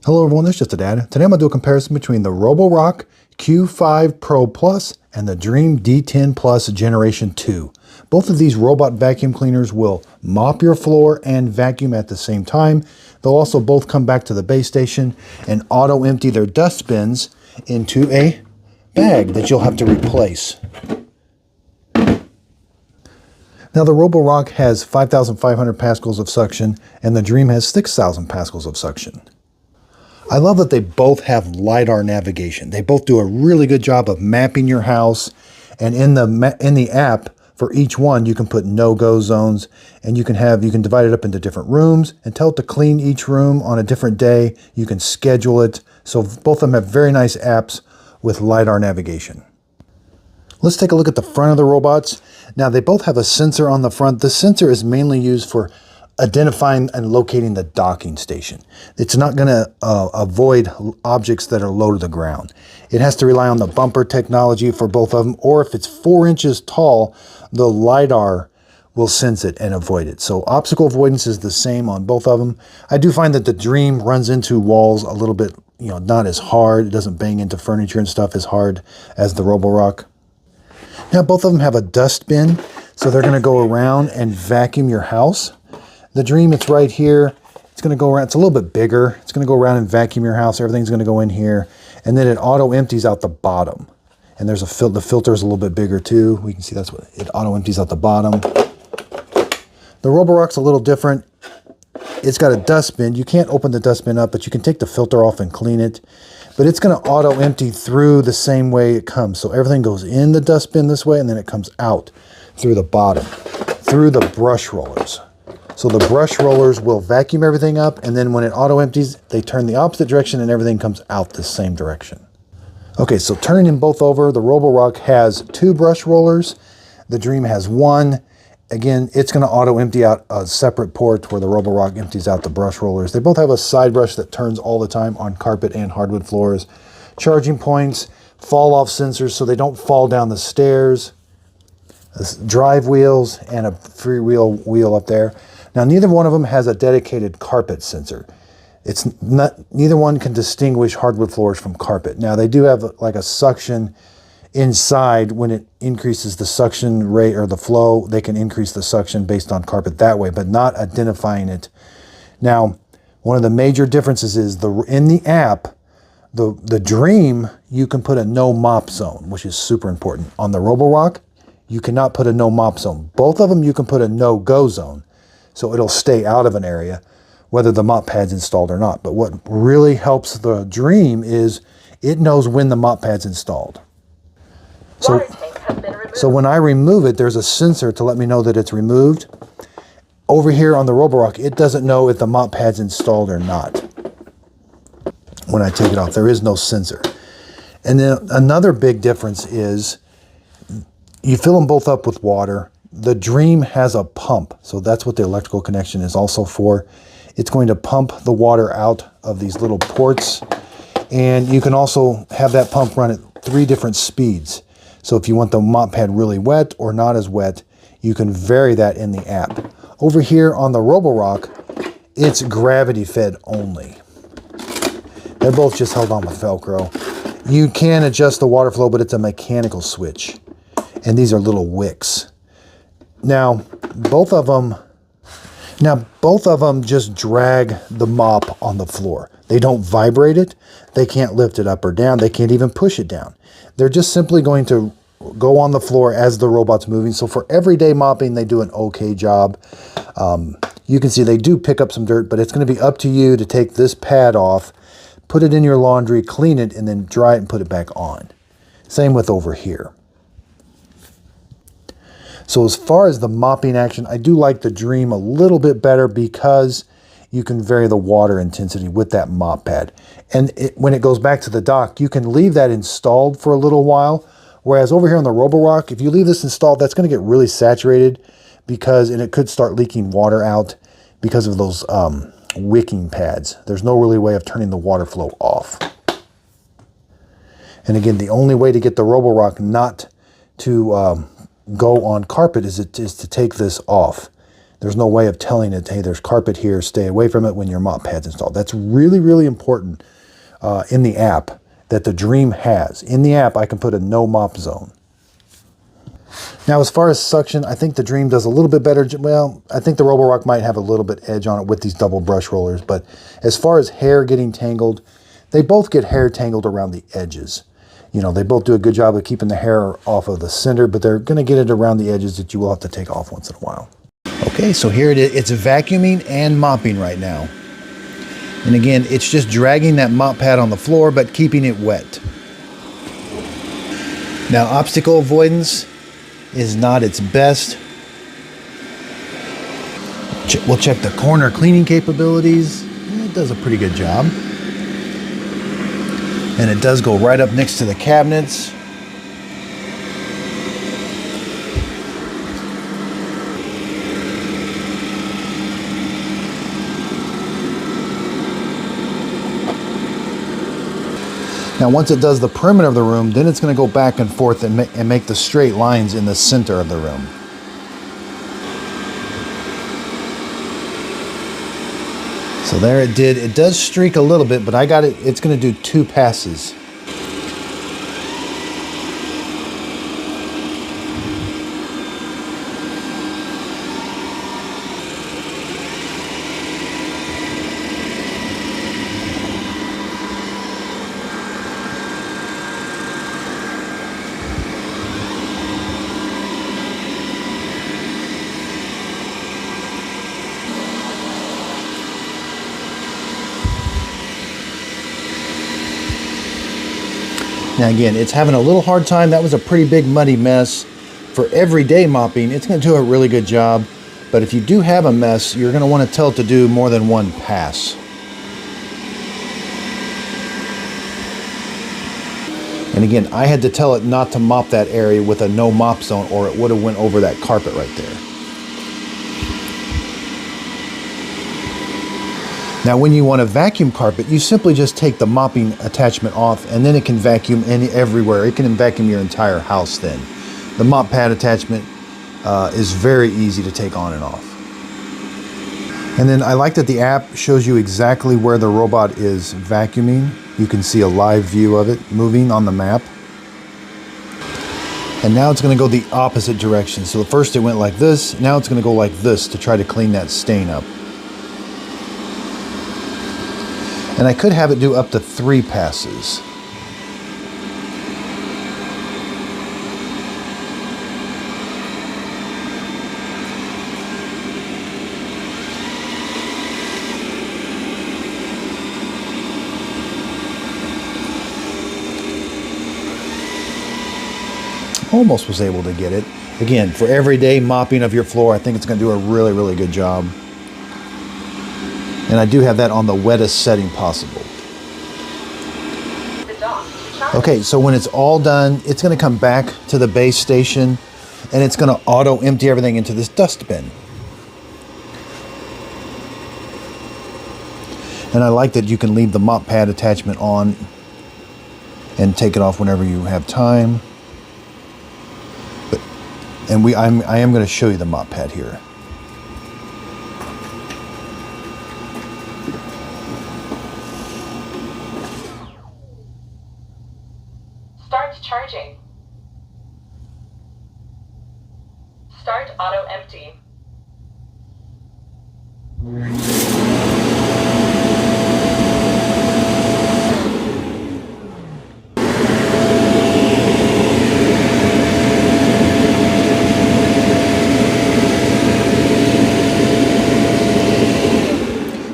Hello everyone, this is just a dad. Today I'm going to do a comparison between the Roborock Q5 Pro Plus and the Dreame D10 Plus Generation 2. Both of these robot vacuum cleaners will mop your floor and vacuum at the same time. They'll also both come back to the base station and auto-empty their dust bins into a bag that you'll have to replace. Now the Roborock has 5,500 pascals of suction and the Dreame has 6,000 pascals of suction. I love that they both have LiDAR navigation. They both do a really good job of mapping your house, and in the app for each one you can put no-go zones, and you can divide it up into different rooms and tell it to clean each room on a different day. You can schedule it. So both of them have very nice apps with LiDAR navigation. Let's take a look at the front of the robots. Now they both have a sensor on the front. The sensor is mainly used for identifying and locating the docking station. It's not going to avoid objects that are low to the ground. It has to rely on the bumper technology for both of them, or if it's 4 inches tall, the LiDAR will sense it and avoid it. So obstacle avoidance is the same on both of them. I do find that the Dreame runs into walls a little bit, not as hard. It doesn't bang into furniture and stuff as hard as the Roborock. Now both of them have a dust bin, so they're going to go around and vacuum your house. The Dreame, it's right here. It's going to go around. It's a little bit bigger. It's going to go around and vacuum your house. Everything's going to go in here. And then it auto-empties out the bottom. And there's the filter is a little bit bigger too. We can see that's what it auto-empties out the bottom. The Roborock's a little different. It's got a dustbin. You can't open the dustbin up, but you can take the filter off and clean it. But it's going to auto-empty through the same way it comes. So everything goes in the dustbin this way, and then it comes out through the bottom, through the brush rollers. So the brush rollers will vacuum everything up, and then when it auto-empties, they turn the opposite direction and everything comes out the same direction. Okay, so turning them both over, the Roborock has 2 brush rollers. The Dreame has 1. Again, it's going to auto-empty out a separate port where the Roborock empties out the brush rollers. They both have a side brush that turns all the time on carpet and hardwood floors. Charging points, fall-off sensors so they don't fall down the stairs. Drive wheels and a freewheel wheel up there. Now, neither one of them has a dedicated carpet sensor. Neither one can distinguish hardwood floors from carpet. Now, they do have like a suction inside. When it increases the suction rate or the flow, they can increase the suction based on carpet that way, but not identifying it. Now, one of the major differences is in the app, the Dreame, you can put a no mop zone, which is super important. On the Roborock, you cannot put a no mop zone. Both of them, you can put a no go zone. So it'll stay out of an area, whether the mop pad's installed or not. But what really helps the Dreame is it knows when the mop pad's installed. So when I remove it, there's a sensor to let me know that it's removed. Over here on the Roborock, it doesn't know if the mop pad's installed or not. When I take it off, there is no sensor. And then another big difference is you fill them both up with water. The Dreame has a pump, so that's what the electrical connection is also for. It's going to pump the water out of these little ports, and you can also have that pump run at 3 different speeds. So if you want the mop pad really wet or not as wet, you can vary that in the app. Over here on the Roborock, it's gravity fed only. They're both just held on with Velcro. You can adjust the water flow, but it's a mechanical switch, and these are little wicks. Now, both of them just drag the mop on the floor. They don't vibrate it. They can't lift it up or down. They can't even push it down. They're just simply going to go on the floor as the robot's moving. So for everyday mopping, they do an okay job. You can see they do pick up some dirt, but it's going to be up to you to take this pad off, put it in your laundry, clean it, and then dry it and put it back on. Same with over here. So as far as the mopping action, I do like the Dreame a little bit better because you can vary the water intensity with that mop pad. And when it goes back to the dock, you can leave that installed for a little while. Whereas over here on the Roborock, if you leave this installed, that's going to get really saturated and it could start leaking water out because of those wicking pads. There's no really way of turning the water flow off. And again, the only way to get the Roborock not to go on carpet is to take this off. there's no way of telling it, hey, there's carpet here, stay away from it when your mop pad's installed. That's really, really important in the app that the Dreame has. In the app, I can put a no mop zone. Now, as far as suction, I think the Dreame does a little bit better. Well, I think the Roborock might have a little bit edge on it with these double brush rollers, but as far as hair getting tangled, they both get hair tangled around the edges. You know, they both do a good job of keeping the hair off of the center, but they're going to get it around the edges that you will have to take off once in a while. Okay, so here it is. It's vacuuming and mopping right now. And again, it's just dragging that mop pad on the floor, but keeping it wet. Now, obstacle avoidance is not its best. We'll check the corner cleaning capabilities. It does a pretty good job. And it does go right up next to the cabinets. Now, once it does the perimeter of the room, then it's going to go back and forth and make the straight lines in the center of the room. So there it did. It does streak a little bit, but I got it. It's going to do 2 passes. Now again, it's having a little hard time. That was a pretty big muddy mess. For everyday mopping, it's going to do a really good job. But if you do have a mess, you're going to want to tell it to do more than 1 pass. And again, I had to tell it not to mop that area with a no mop zone, or it would have went over that carpet right there. Now, when you want to vacuum carpet, you simply just take the mopping attachment off, and then it can vacuum everywhere. It can vacuum your entire house then. The mop pad attachment is very easy to take on and off. And then I like that the app shows you exactly where the robot is vacuuming. You can see a live view of it moving on the map. And now it's going to go the opposite direction. So first it went like this, now it's going to go like this to try to clean that stain up. And I could have it do up to 3 passes. Almost was able to get it. Again, for everyday mopping of your floor, I think it's going to do a really, really good job. And I do have that on the wettest setting possible. Okay, so when it's all done, it's going to come back to the base station, and it's going to auto-empty everything into this dust bin. And I like that you can leave the mop pad attachment on and take it off whenever you have time. I am going to show you the mop pad here. Start charging. Start auto-empty.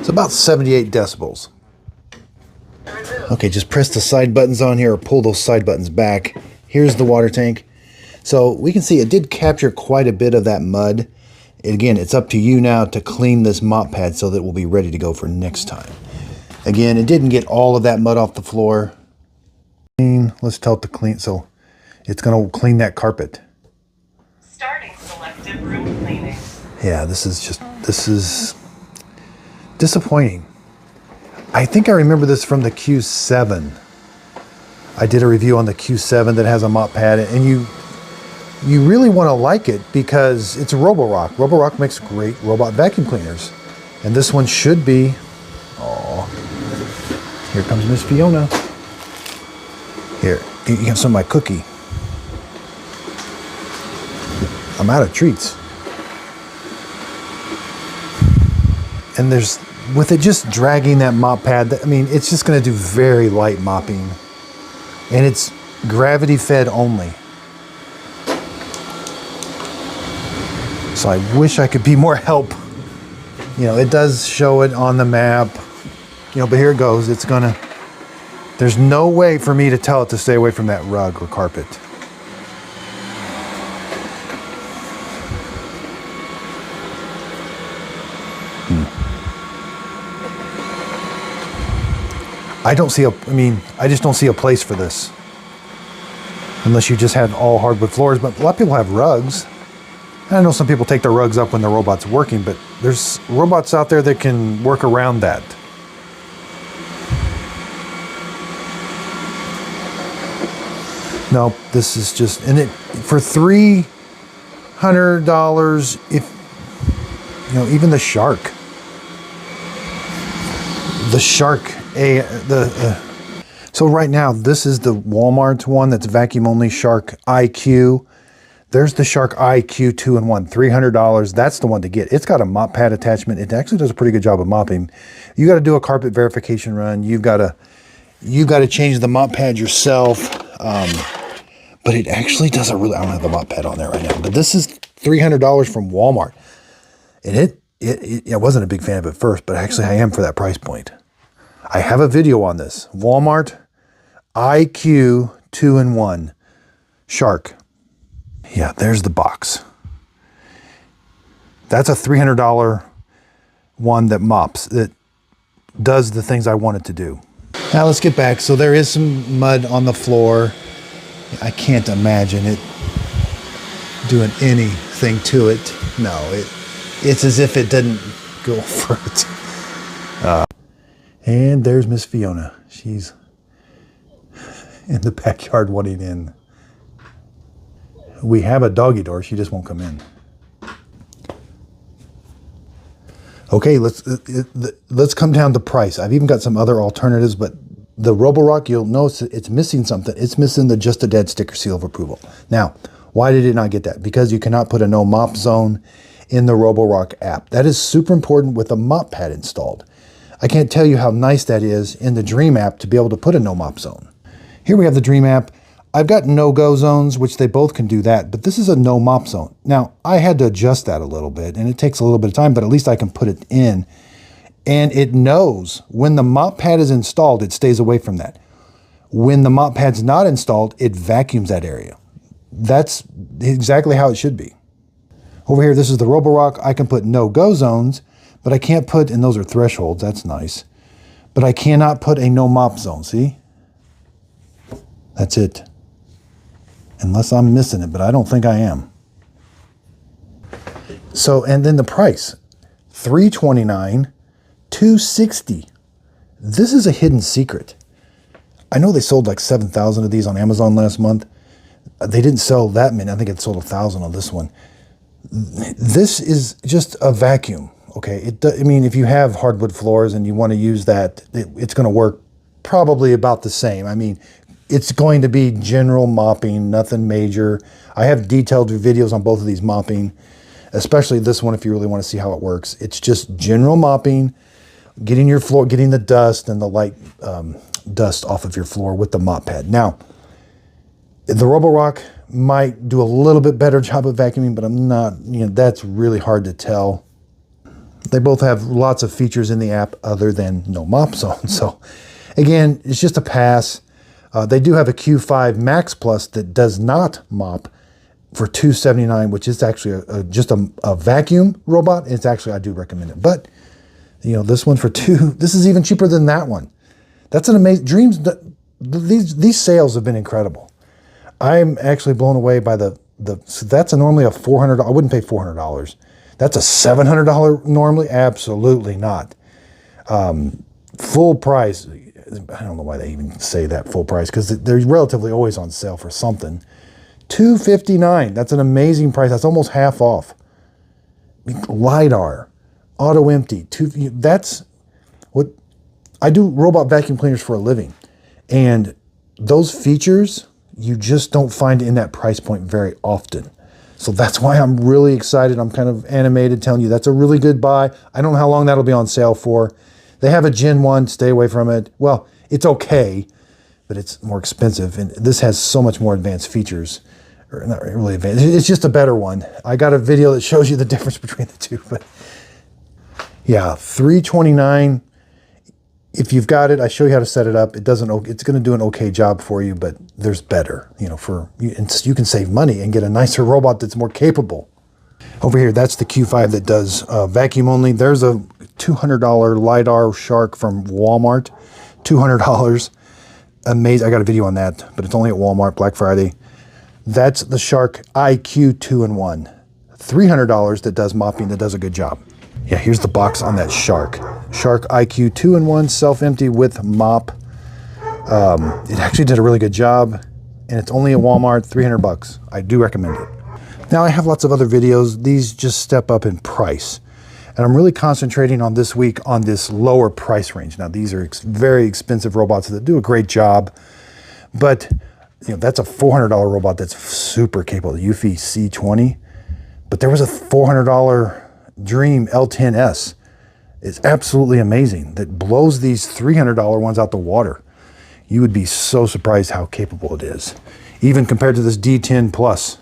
It's about 78 decibels. Okay, just press the side buttons on here or pull those side buttons back. Here's the water tank. So we can see it did capture quite a bit of that mud. Again, it's up to you now to clean this mop pad so that it will be ready to go for next time. Again, it didn't get all of that mud off the floor. Let's tell it to clean, so it's going to clean that carpet. Starting selective room cleaning. Yeah, this is disappointing. I think I remember this from the Q7. I did a review on the Q7 that has a mop pad, and you really want to like it because it's a Roborock. Roborock makes great robot vacuum cleaners. And this one should be, oh, here comes Miss Fiona. Here, you have some of my cookie. I'm out of treats. And there's, with it just dragging that mop pad, I mean, it's just going to do very light mopping. And it's gravity fed only. So I wish I could be more help. You know, it does show it on the map, you know, but here it goes. It's gonna, there's no way for me to tell it to stay away from that rug or carpet. I don't see I just don't see a place for this. Unless you just had all hardwood floors, but a lot of people have rugs. I know some people take their rugs up when the robot's working, but there's robots out there that can work around that. No, this is just, and it for $300, if you know, even the Shark, so right now this is the Walmart one that's vacuum only, Shark IQ. There's the Shark IQ 2-in-1, $300. That's the one to get. It's got a mop pad attachment. It actually does a pretty good job of mopping. You got to do a carpet verification run. You've got to change the mop pad yourself. But it actually does a really, I don't have the mop pad on there right now, but this is $300 from Walmart. And I wasn't a big fan of it first, but actually I am for that price point. I have a video on this. Walmart IQ 2-in-1 Shark. Yeah, there's the box. That's a $300 one that mops, that does the things I want it to do. Now let's get back. So there is some mud on the floor. I can't imagine it doing anything to it. No, it's as if it didn't go for it. And there's Miss Fiona. She's in the backyard wanting in. We have a doggy door. She just won't come in. Okay, let's come down to price. I've even got some other alternatives, but the Roborock, you'll notice it's missing something. It's missing the Just a Dead sticker seal of approval. Now, why did it not get that? Because you cannot put a no mop zone in the Roborock app. That is super important with a mop pad installed. I can't tell you how nice that is in the Dreame app to be able to put a no mop zone. Here we have the Dreame app. I've got no-go zones, which they both can do that, but this is a no mop zone. Now, I had to adjust that a little bit, and it takes a little bit of time, but at least I can put it in. And it knows when the mop pad is installed, it stays away from that. When the mop pad's not installed, it vacuums that area. That's exactly how it should be. Over here, this is the Roborock. I can put no-go zones, but I can't put, and those are thresholds, that's nice. But I cannot put a no mop zone, see? That's it. Unless I'm missing it, but I don't think I am. So, and then the price, $329, $260. This is a hidden secret. I know they sold like 7,000 of these on Amazon last month. They didn't sell that many. I think it sold 1,000 on this one. This is just a vacuum, okay? I mean, if you have hardwood floors and you want to use that, it's going to work probably about the same. I mean, it's going to be general mopping, nothing major. I have detailed videos on both of these mopping, especially this one if you really want to see how it works. It's just general mopping, getting your floor, getting the dust and the light dust off of your floor with the mop pad. Now, the Roborock might do a little bit better job of vacuuming, but I'm not, you know, that's really hard to tell. They both have lots of features in the app other than no mop zone. So again, it's just a pass. They do have a Q5 Max Plus that does not mop for $279, which is actually just a vacuum robot. It's actually, I do recommend it. But, you know, this one for this is even cheaper than that one. That's an amazing, these sales have been incredible. I'm actually blown away by so that's normally a $400, I wouldn't pay $400. That's a $700 normally? Absolutely not. Full price. I don't know why they even say that full price, because they're relatively always on sale for something. $259. That's an amazing price. That's almost half off. LiDAR, auto-empty. That's what I do. Robot vacuum cleaners for a living, and those features you just don't find in that price point very often. So that's why I'm really excited. I'm kind of animated telling you that's a really good buy. I don't know how long that'll be on sale for. They have a Gen 1, stay away from it. Well, it's okay, but it's more expensive. And this has so much more advanced features. Or not really advanced, it's just a better one. I got a video that shows you the difference between the two, but yeah, $329. If you've got it, I show you how to set it up. It's going to do an okay job for you, but there's better, you know, you can save money and get a nicer robot that's more capable. Over here, that's the Q5 that does vacuum only. There's a $200 LiDAR Shark from Walmart, $200. Amazing. I got a video on that, but it's only at Walmart, Black Friday. That's the Shark IQ 2-in-1, $300 that does mopping, that does a good job. Yeah, here's the box on that Shark IQ 2-in-1 self-empty with mop. It actually did a really good job, and it's only at Walmart, 300 bucks. I do recommend it. Now I have lots of other videos. These just step up in price, and I'm really concentrating on this week on this lower price range. Now these are very expensive robots that do a great job, but you know, that's a $400 robot that's super capable, the Eufy C20. But there was a $400 Dreame L10S. It's absolutely amazing. That blows these $300 ones out the water. You would be so surprised how capable it is. Even compared to this D10 Plus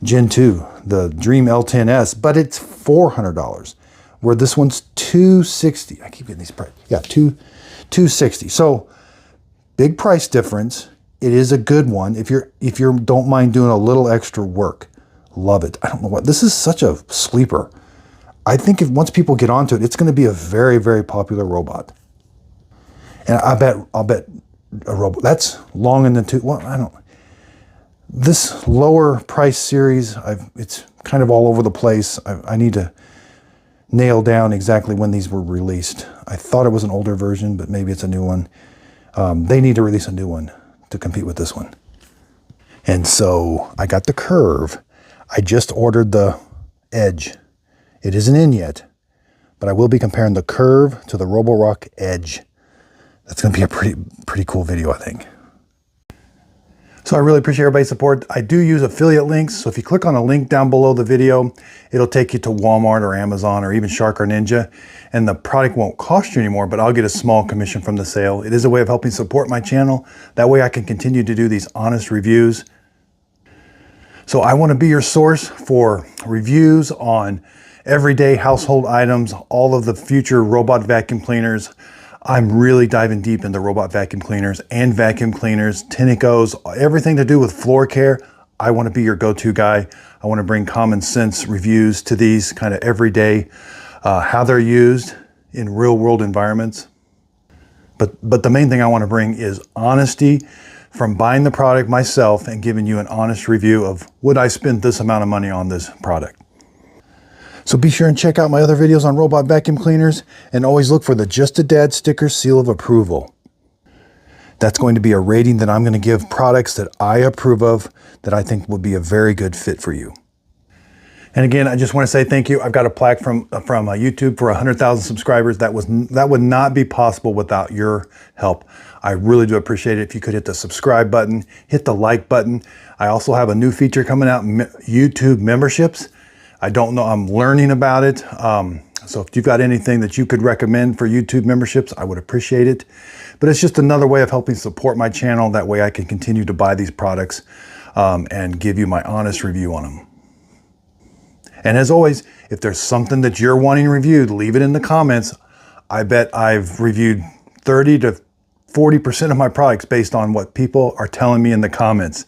Gen 2, the Dreame L10S, but it's $400, where this one's $260. I keep getting these prices. Yeah, $260. So big price difference. It is a good one if you don't mind doing a little extra work. Love it. I don't know what, this is such a sleeper. I think if once people get onto it, it's going to be a very, very popular robot. And I'll bet a robot that's long in the tooth. Well, I don't. This lower price series, it's kind of all over the place. I need to nail down exactly when these were released. I thought it was an older version, but maybe it's a new one. They need to release a new one to compete with this one. And so I got the Curve. I just ordered the Edge. It isn't in yet, but I will be comparing the Curve to the Roborock Edge. That's going to be a pretty cool video, I think. So I really appreciate everybody's support. I do use affiliate links, so if you click on a link down below the video, it'll take you to Walmart or Amazon or even Shark or Ninja, and the product won't cost you anymore, but I'll get a small commission from the sale. It is a way of helping support my channel. That way I can continue to do these honest reviews. So I want to be your source for reviews on everyday household items, all of the future robot vacuum cleaners. I'm really diving deep into robot vacuum cleaners and vacuum cleaners, Tinicos, everything to do with floor care. I want to be your go-to guy. I want to bring common sense reviews to these kind of everyday, how they're used in real world environments. But the main thing I want to bring is honesty from buying the product myself and giving you an honest review of would I spend this amount of money on this product. So be sure and check out my other videos on robot vacuum cleaners, and always look for the Just a Dad sticker seal of approval. That's going to be a rating that I'm going to give products that I approve of, that I think will be a very good fit for you. And again, I just want to say thank you. I've got a plaque from YouTube for 100,000 subscribers. That would not be possible without your help. I really do appreciate it. If you could hit the subscribe button, hit the like button. I also have a new feature coming out, YouTube memberships. I don't know, I'm learning about it. So if you've got anything that you could recommend for YouTube memberships, I would appreciate it. But it's just another way of helping support my channel. That way I can continue to buy these products and give you my honest review on them. And as always, if there's something that you're wanting reviewed, leave it in the comments. I bet I've reviewed 30 to 40% of my products based on what people are telling me in the comments.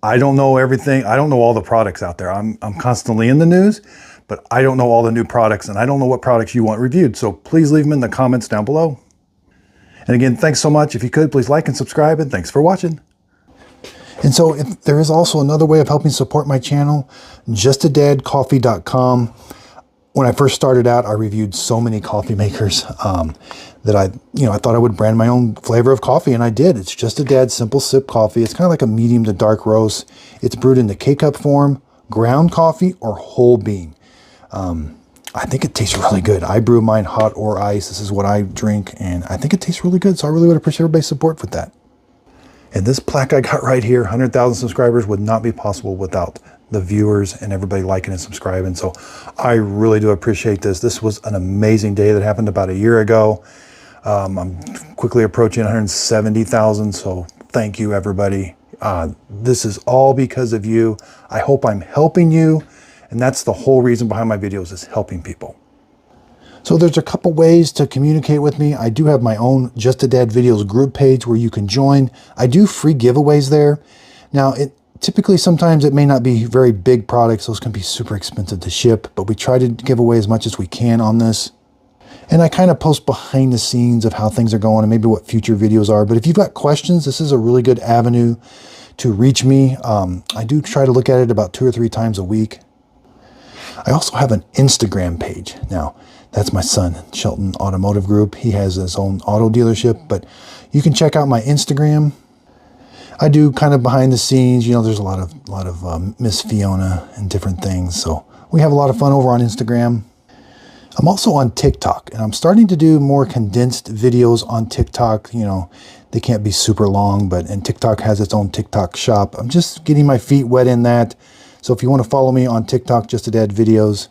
I don't know everything. I don't know all the products out there. I'm constantly in the news, but I don't know all the new products, and I don't know what products you want reviewed. So please leave them in the comments down below. And again, thanks so much. If you could, please like and subscribe, and thanks for watching. And so there is also another way of helping support my channel, justadadcoffee.com. When I first started out, I reviewed so many coffee makers that I thought I would brand my own flavor of coffee, and I did. It's Just a Dad Simple Sip Coffee. It's kind of like a medium to dark roast. It's brewed in the K-Cup form, ground coffee, or whole bean. I think it tastes really good. I brew mine hot or ice. This is what I drink, and I think it tastes really good, so I really would appreciate everybody's support with that. And this plaque I got right here, 100,000 subscribers, would not be possible without the viewers and everybody liking and subscribing. So I really do appreciate this. This was an amazing day that happened about a year ago. I'm quickly approaching 170,000. So thank you, everybody. This is all because of you. I hope I'm helping you. And that's the whole reason behind my videos, is helping people. So there's a couple ways to communicate with me. I do have my own Just a Dad Videos group page where you can join. I do free giveaways there. Now, typically sometimes it may not be very big products. Those can be super expensive to ship, but we try to give away as much as we can on this. And I kind of post behind the scenes of how things are going and maybe what future videos are. But if you've got questions, this is a really good avenue to reach me. I do try to look at it about 2 or 3 times a week. I also have an Instagram page. Now, that's my son, Shelton Automotive Group. He has his own auto dealership, but you can check out my Instagram. I do kind of behind the scenes. There's a lot of Miss Fiona and different things. So we have a lot of fun over on Instagram. I'm also on TikTok, and I'm starting to do more condensed videos on TikTok. They can't be super long, and TikTok has its own TikTok shop. I'm just getting my feet wet in that. So if you want to follow me on TikTok, Just a Dad Videos,